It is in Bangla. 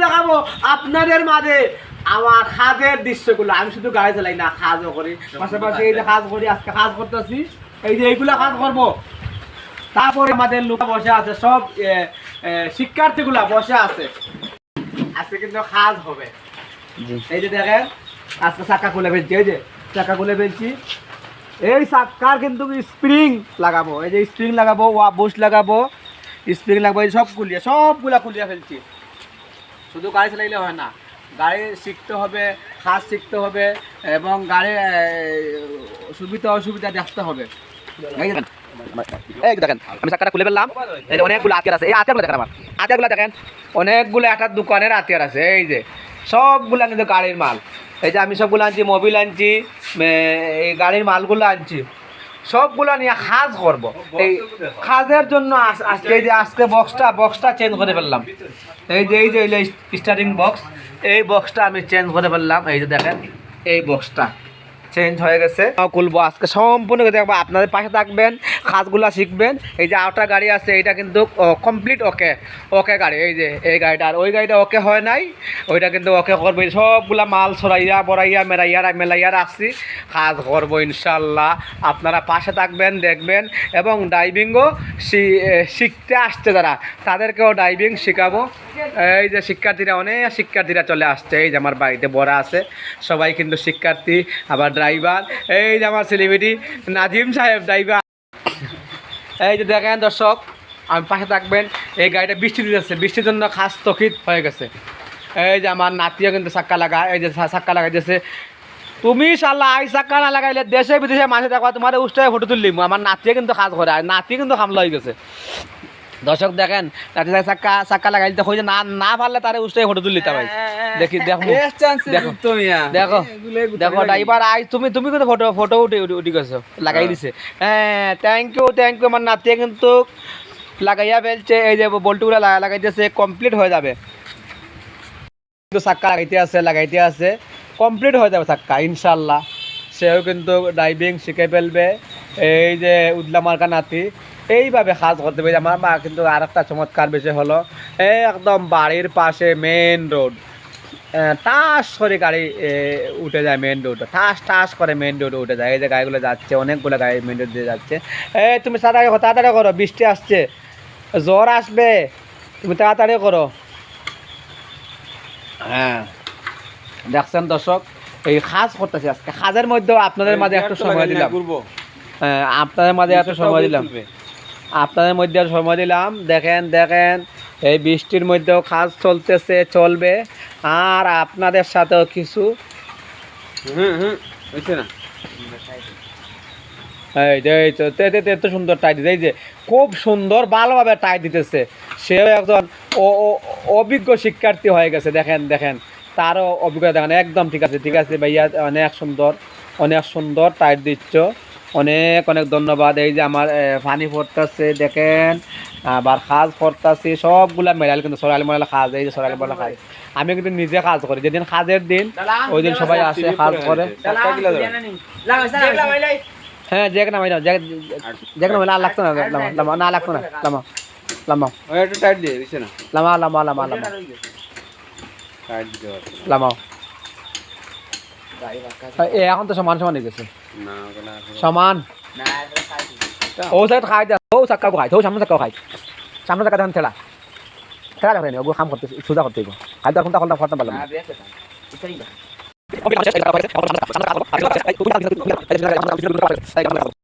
দেখাবো আপনাদের মাঝে আমার কাজের দৃশ্যগুলো। আমি শুধু গাড়ি চালাই না, কাজও করি, পাশাপাশি এই যে কাজ করি, আজকে কাজ করতেছি, এই যে এইগুলো কাজ করবো। তারপরে আমাদের লোক বসে আছে, সব শিক্ষার্থীগুলা বসে আছে, আজকে কিন্তু কাজ হবে। এই যে দেখেন আজকে চাকা খুলে ফেলছি, এই যে চাকা খুলে ফেলছি, এই চাকার কিন্তু স্প্রিং লাগাবো, এই যে স্প্রিং লাগাবো, বুশ লাগাবো, স্প্রিং লাগাবো, এই সবগুলা খুলিয়া ফেলছি। শুধু গাড়ি চালাইলে হয় না, গাড়ি শিখতে হবে, কাজ শিখতে হবে এবং গাড়ির সুবিধা অসুবিধা দেখতে হবে। এই দেখেন আমি চাকাটা খুলে ফেললাম, এই অনেকগুলো আতিয়ার আছে, এই আতিয়ারগুলো দেখেন, আমার আতিয়ারগুলো দেখেন, অনেকগুলো একটা দোকানের আতিয়ার আছে, এই যে সবগুলা কিন্তু গাড়ির মাল। এই যে আমি সবগুলো আনছি, মোবিল আনছি, এই গাড়ির মালগুলো আনছি, সবগুলো নিয়ে কাজ করবো। এই কাজের জন্য আজকে এই যে আজকে বক্সটা চেঞ্জ করে ফেললাম, এই যে স্টারিং বক্স, এই বক্সটা আমি চেঞ্জ করে ফেললাম। এই যে দেখেন এই বক্সটা চেঞ্জ হয়ে গেছে, খুলবো আজকে সম্পূর্ণ দেখবো, আপনাদের পাশে থাকবেন, কাজগুলা শিখবেন। এই যে আউটার গাড়ি আছে, এটা কিন্তু কমপ্লিট ওকে গাড়ি, এই যে এই গাড়িটা, আর ওই গাড়িটা ওকে হয় নাই, ওইটা কিন্তু ওকে করবো। সবগুলা মাল ছড়াইয়া বড়াইয়া মেলাইয়া রাখছি, কাজ করবো ইনশাল্লাহ। আপনারা পাশে থাকবেন, দেখবেন এবং ড্রাইভিংও শিখতে আসছে যারা, তাদেরকেও ড্রাইভিং শেখাবো। এই যে অনেক শিক্ষার্থীরা চলে আসছে, এই যে আমার বাড়িতে বড়া আছে, সবাই কিন্তু শিক্ষার্থী আবার ড্রাইভার। এই যে আমার সেলিব্রিটি নাজিম সাহেব ড্রাইভার। এই যে দেখেন দর্শক, আমি পাশে থাকবেন। এই গাড়িটা বৃষ্টি দিতেছে, বৃষ্টির জন্য খাস স্থগিত হয়ে গেছে। এই যে আমার নাতিও কিন্তু চাক্কা লাগা, এই যে চাক্কা লাগাইতেছে। তুমি শালা এই চাক্কা না লাগাইলে দেশে বিদেশে মানুষ দেখো, তোমার উষ্টায় ফটো তুললি। আমার নাতিয়ে কিন্তু কাজ করে, আর নাতি কিন্তু হামলা হয়ে গেছে। দর্শক দেখেন, নাতি চাক্কা লাগাইলে দেখো, যে না পারলে তারে উষ্টায় ফটো তুললি। ভাই দেখি, দেখো ড্রাইভার আই, তুমি কিন্তু ফটো উঠি গেছো, লাগাই দিছে। হ্যাঁ, থ্যাংক ইউ আমার নাতিয়ে কিন্তু লাগাইয়া ফেলছে। এই যে বল্টুগুলো লাগাইতেছে, কমপ্লিট হয়ে যাবে। কিন্তু চাক্কা লাগাইতে আছে, কমপ্লিট হয়ে যাবে চাক্কা ইনশাল্লাহ। সেও কিন্তু ড্রাইভিং শিখে ফেলবে। এই যে উদলামার্কা নাতি এইভাবে কাজ করতে পারে। আমার মা কিন্তু আর একটা চমৎকার বিষয় হলো, এই একদম বাড়ির পাশে মেন রোড, টাস করে গাড়ি উঠে যায় মেন রোড, ঠাস করে মেন রোডে উঠে যায়। এই যে গাড়িগুলো যাচ্ছে, অনেকগুলো গাড়ি মেন রোড দিয়ে যাচ্ছে। এই তুমি তাড়াতাড়ি করো, বৃষ্টি আসছে, জ্বর আসবে, তুমি তাড়াতাড়ি করো। হ্যাঁ দেখছেন দর্শক, এই কাজ করতেছি আজকে, কাজের মধ্যেও আপনাদের মাঝে একটু সময় দিলাম, আপনাদের মধ্যে সময় দিলাম। দেখেন এই বৃষ্টির মধ্যেও কাজ চলবে, আর আপনাদের সাথেও কিছু এত সুন্দর টাইট দিতে, এই যে খুব সুন্দর ভালোভাবে টাইট দিতেছে। সেও একজন অভিজ্ঞ শিক্ষার্থী হয়ে গেছে। দেখেন তারও অভিজ্ঞতা দেখেন, একদম ঠিক আছে ভাইয়া, অনেক সুন্দর টাইট দিচ্ছ, অনেক ধন্যবাদ। এই যে আমার পানি পড়তেছে দেখেন, আবার কাজ করতেছি, সবগুলা মেডাল কিন্তু সরাইল কাজ। এই যে সরাইল কাজ আমি কিন্তু নিজে কাজ করি, যেদিন কাজের দিন ওই দিন সবাই আসে কাজ করে। হ্যাঁ যে না ভাইরা, আর লাগতো না, না লাগতো না, লামাও একটু টাইট দিয়ে দিছে না, লামাও। এখন তো সমান হয়ে গেছে, সমান। ও সাইড খাই দে, ও চাক্কা খাই, ও সামনে চাক্কা খাই, সামনে চাক্কা দেখেন ঠেলা দেখেন, ওগুলো কাম করতে সোজা করতে হইব। খাই তো কোনটা পারলাম।